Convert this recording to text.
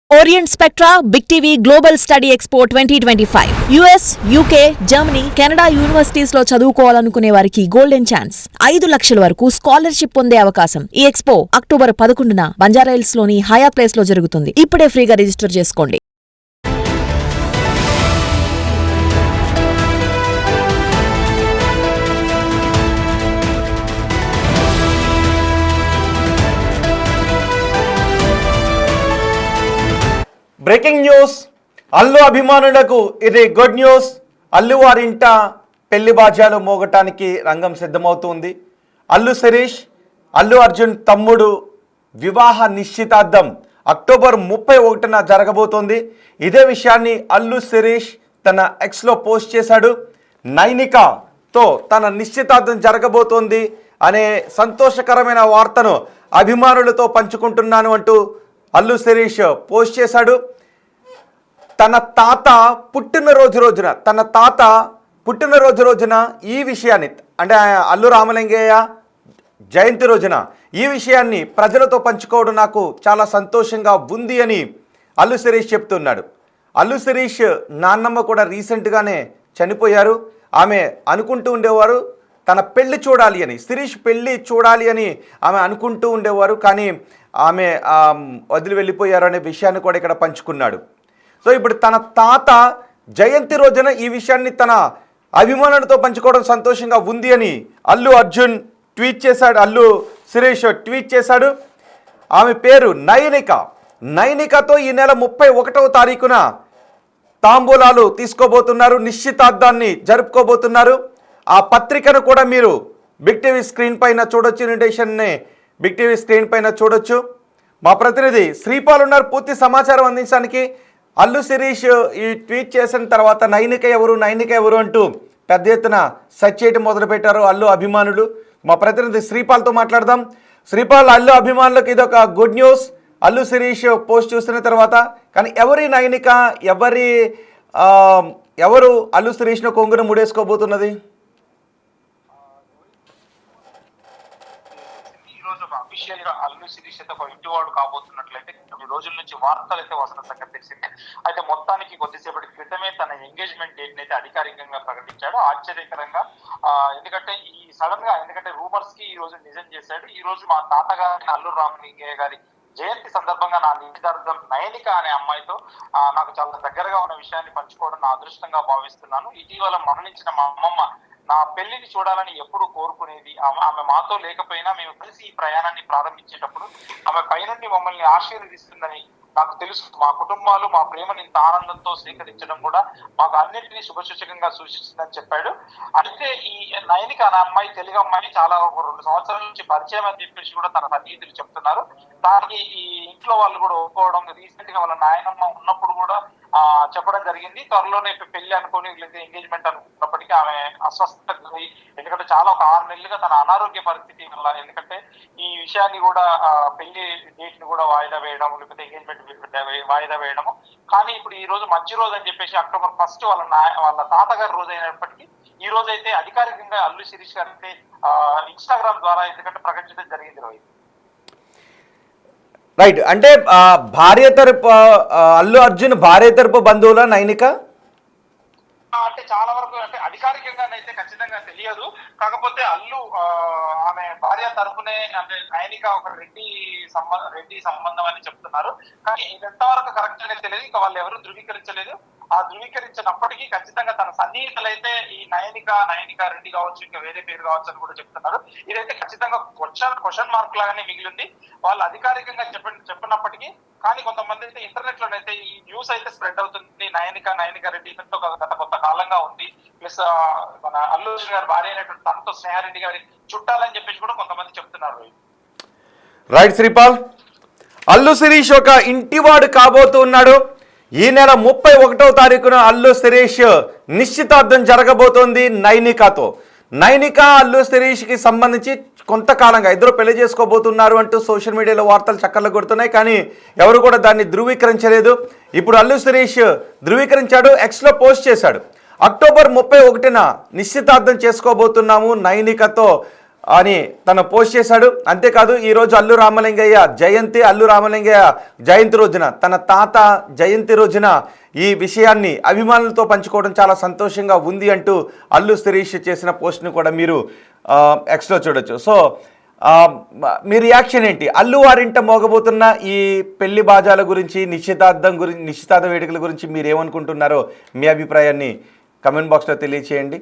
Orient Spectra, Big TV Global Study Expo 2025. US, UK, Germany, Canada universities లో చదువుకోవాలనుకునే వారికి golden chance. 5 లక్షల వరకు scholarship పొందే అవకాశం. ఈ ఎక్స్పో అక్టోబర్ 11న బంజారాహిల్స్ లోని హయాత్ ప్లేస్ లో జరుగుతుంది. ఇప్పుడే ఫ్రీగా రిజిస్టర్ చేసుకోండి. Breaking news. అల్లు అభిమానులకు ఇది గుడ్ న్యూస్. అల్లు వారింట పెళ్లి బాజాలు మోగటానికి రంగం సిద్ధమవుతుంది. అల్లు శిరీష్, అల్లు అర్జున్ తమ్ముడు వివాహ నిశ్చితార్థం అక్టోబర్ 31న జరగబోతోంది. ఇదే విషయాన్ని అల్లు శిరీష్ తన ఎక్స్లో పోస్ట్ చేశాడు. నైనికతో తన నిశ్చితార్థం జరగబోతోంది అనే సంతోషకరమైన వార్తను అభిమానులతో పంచుకుంటున్నాను అంటూ అల్లు శిరీష్ పోస్ట్ చేశాడు. తన తాత పుట్టినరోజు రోజున ఈ విషయాన్ని, అంటే అల్లు రామలింగయ్య జయంతి రోజున ఈ విషయాన్ని ప్రజలతో పంచుకోవడం నాకు చాలా సంతోషంగా ఉంది అని అల్లు శిరీష్ చెప్తున్నాడు. అల్లు శిరీష్ నాన్నమ్మ కూడా రీసెంట్గానే చనిపోయారు. ఆమె అనుకుంటూ ఉండేవారు తన పెళ్లి చూడాలి అని, శిరీష్ పెళ్లి చూడాలి అని ఆమె అనుకుంటూ ఉండేవారు. కానీ ఆమె వదిలి వెళ్ళిపోయారు అనే విషయాన్ని కూడా ఇక్కడ పంచుకున్నాడు. సో ఇప్పుడు తన తాత జయంతి రోజున ఈ విషయాన్ని తన అభిమానులతో పంచుకోవడం సంతోషంగా ఉంది అని అల్లు అర్జున్ ట్వీట్ చేశాడు. అల్లు శిరీష్ ట్వీట్ చేశాడు. ఆమె పేరు నైనిక. నైనికతో ఈ నెల 31వ తారీఖున తాంబూలాలు తీసుకోబోతున్నారు, నిశ్చితార్థాన్ని జరుపుకోబోతున్నారు. ఆ పత్రికను కూడా మీరు బిగ్ టీవీ స్క్రీన్ పైన చూడొచ్చు, ఇన్విటేషన్ని బిగ్ టీవీ స్క్రీన్ పైన చూడొచ్చు. మా ప్రతినిధి శ్రీపాల్ ఉన్నారు పూర్తి సమాచారం అందించడానికి. అల్లు శిరీష్ ఈ ట్వీట్ చేసిన తర్వాత నైనిక ఎవరు అంటూ పెద్ద ఎత్తున సెర్చ్ చేయడం మొదలుపెట్టారు అల్లు అభిమానులు. మా ప్రతినిధి శ్రీపాల్తో మాట్లాడదాం. శ్రీపాల్, అల్లు అభిమానులకు ఇదొక good news Allu Sirish post చూసిన తర్వాత. కానీ ఎవరి నైనిక, ఎవరు అల్లు శిరీష్ను కొంగును ముడేసుకోబోతున్నది? అఫీషియల్ గా అల్లు శిరీష్ అయితే ఒక ఇంటివాడు కాబోతున్నట్లయితే కొన్ని రోజుల నుంచి వార్తలు అయితే వస్తున్న సంగతి తెలిసిందే. అయితే మొత్తానికి కొద్దిసేపటి క్రితమే తన ఎంగేజ్మెంట్ డేట్ అయితే అధికారికంగా ప్రకటించాడు. ఆశ్చర్యకరంగా, ఎందుకంటే ఎందుకంటే రూమర్స్ కి ఈ రోజు నిజం చేశాడు. ఈ రోజు మా తాతగారి అల్లు రామలింగయ్య గారి జయంతి సందర్భంగా నా నిశ్చితార్థం నైనిక అనే అమ్మాయితో నాకు చాలా దగ్గరగా ఉన్న విషయాన్ని పంచుకోవడం నా అదృష్టంగా భావిస్తున్నాను. ఇటీవల మరణించిన మా అమ్మమ్మ నా పెళ్లిని చూడాలని ఎప్పుడు కోరుకునేది. ఆమె మాతో లేకపోయినా మేము కలిసి ఈ ప్రయాణాన్ని ప్రారంభించేటప్పుడు ఆమె పైనుండి మమ్మల్ని ఆశీర్వదిస్తుందని నాకు తెలుసు. మా కుటుంబాలు మా ప్రేమని ఇంత ఆనందంతో స్వీకరించడం కూడా మాకు అన్నింటినీ శుభసూచకంగా సూచిస్తుందని చెప్పాడు. అయితే ఈ నైనిక అనే అమ్మాయి, తెలుగు అమ్మాయి, చాలా 2 సంవత్సరాల నుంచి పరిచయం అని చెప్పేసి కూడా తన సన్నిహితులు చెప్తున్నారు. దానికి ఈ ఇంట్లో వాళ్ళు కూడా ఒప్పుకోవడం, రీసెంట్ గా వాళ్ళ నాయనమ్మ ఉన్నప్పుడు కూడా చెప్పడం జరిగింది. త్వరలోనే పెళ్లి అనుకుని లేదా ఎంగేజ్మెంట్ అనుకున్నప్పటికీ ఆమె అస్వస్థత, ఎందుకంటే చాలా ఒక 6 నెలలుగా తన అనారోగ్య పరిస్థితి వల్ల, ఎందుకంటే ఈ విషయాన్ని కూడా పెళ్లి డేట్ ని కూడా వాయిదా వేయడం, లేకపోతే ఎంగేజ్మెంట్ వాయిదా వేయడము. కానీ ఇప్పుడు ఈ రోజు మంచి రోజు అని చెప్పేసి అక్టోబర్ 1 వాళ్ళ తాతగారి రోజు అయినప్పటికీ ఈ రోజు అయితే అధికారికంగా అల్లు శిరీష్ గారు అయితే ఇన్స్టాగ్రామ్ ద్వారా ఎందుకంటే ప్రకటించడం జరిగింది. రైట్, అంటే భార్య తరపు అల్లు అర్జున్ భార్య తరపు బంధువుల నైనిక అంటే చాలా వరకు అంటే అధికారికంగా అయితే ఖచ్చితంగా తెలియదు. కాకపోతే అల్లు ఆమె భార్య తరపునే, అంటే నైనిక ఒక రెడ్డి సంబంధం అని చెప్తున్నారు. కానీ ఇది ఎంతవరకు కరెక్ట్ అనేది తెలియదు. ఇంకా వాళ్ళు ఎవరు ధృవీకరించలేదు. ఆ ధృవీకరించినప్పటికీ ఖచ్చితంగా తన సన్నిహితులు అయితే ఈ నైనిక రెడ్డి కావచ్చు, ఇంకా వేరే పేరు కావచ్చు అని కూడా చెప్తున్నారు. ఇదైతే ఖచ్చితంగా క్వశ్చన్ మార్క్ లాగానే మిగిలింది. వాళ్ళు అధికారికంగా చెప్పినప్పటికీ కానీ కొంతమంది అయితే ఇంటర్నెట్ లోనైతే ఈ న్యూస్ అయితే స్ప్రెడ్ అవుతుంది. నైనిక రెడ్డి తనతో గత కొంత కాలంగా ఉంది, ప్లస్ మన అల్లు అర్జున్ గారి భార్య అయినటువంటి తనతో స్నేహారెడ్డి గారి చుట్టాలని చెప్పేసి కూడా కొంతమంది చెప్తున్నారు. రైట్ శ్రీపాల్, అల్లు శిరీష్ ఒక ఇంటివాడు కాబోతున్నాడు. ఈ నెల 31వ తారీఖున అల్లు శిరీష్ నిశ్చితార్థం జరగబోతోంది నైనికతో. నైనిక అల్లు శిరీష్కి సంబంధించి కొంతకాలంగా ఇద్దరు పెళ్లి చేసుకోబోతున్నారు అంటూ సోషల్ మీడియాలో వార్తలు చక్కర్లు కొడుతున్నాయి. కానీ ఎవరు కూడా దాన్ని ధృవీకరించలేదు. ఇప్పుడు అల్లు శిరీష్ ధృవీకరించాడు, ఎక్స్లో పోస్ట్ చేశాడు. అక్టోబర్ 31న నిశ్చితార్థం చేసుకోబోతున్నాము నైనికతో అని తను పోస్ట్ చేశాడు. అంతేకాదు ఈరోజు అల్లు రామలింగయ్య జయంతి రోజున తన తాత జయంతి రోజున ఈ విషయాన్ని అభిమానులతో పంచుకోవడం చాలా సంతోషంగా ఉంది అంటూ అల్లు శిరీష్ చేసిన పోస్ట్ని కూడా మీరు ఎక్స్లో చూడొచ్చు. సో మీ రియాక్షన్ ఏంటి? అల్లు వారింట మోగబోతున్న ఈ పెళ్లి బాజాల గురించి, నిశ్చితార్థ వేడుకల గురించి మీరు ఏమనుకుంటున్నారో మీ అభిప్రాయాన్ని కమెంట్ బాక్స్లో తెలియచేయండి.